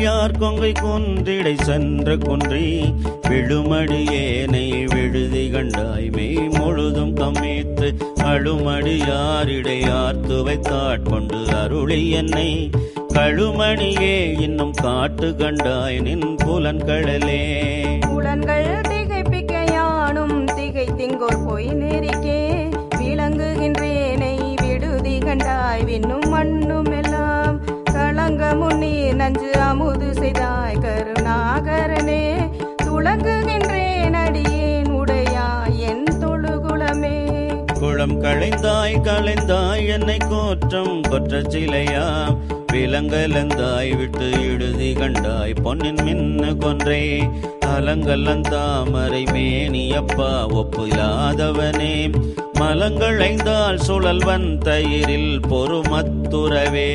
விடையார் கொங்கை குன்றிடை சென்ற குன்றி விழுமடியேனை விடுதி கண்டாய் மெய் முழுதும் கம்மித்து அழுமடியாரிடை ஆர்த்து வைத்தாட்கொண்டு அருளி என்னை கழுமணியே இன்னும் காட்டு கண்டாய் நின் புலன்களே. புலன்கள் திகைப்பிக்க யானும் திகைத்திங்கோர் போய் நெறிக்கே விளங்குகின்றேனை விடுதி கண்டாய் விண்ணும் மண்ணும் எல்லாம் களங்க முன்னே நஞ்சு அமுது செய்தாய் கருணாகரனே துளங்குகின்றேன் அடியேன் உடையாய் என் தொழுகுலமே. குளம் களைந்தாய் என்னை கோற்றம் கொற்ற சிலையாம் விலங்கலந்தாய் விட்டு இடுதி கண்டாய் பொன்னின் மின்னு கொன்றே அலங்கலந்தாமரை மேனியப்பா ஒப்பு இல்லாதவனே மலங்களைந்தால் சுழல்வன் தயிரில் பொறுமத்துறவே.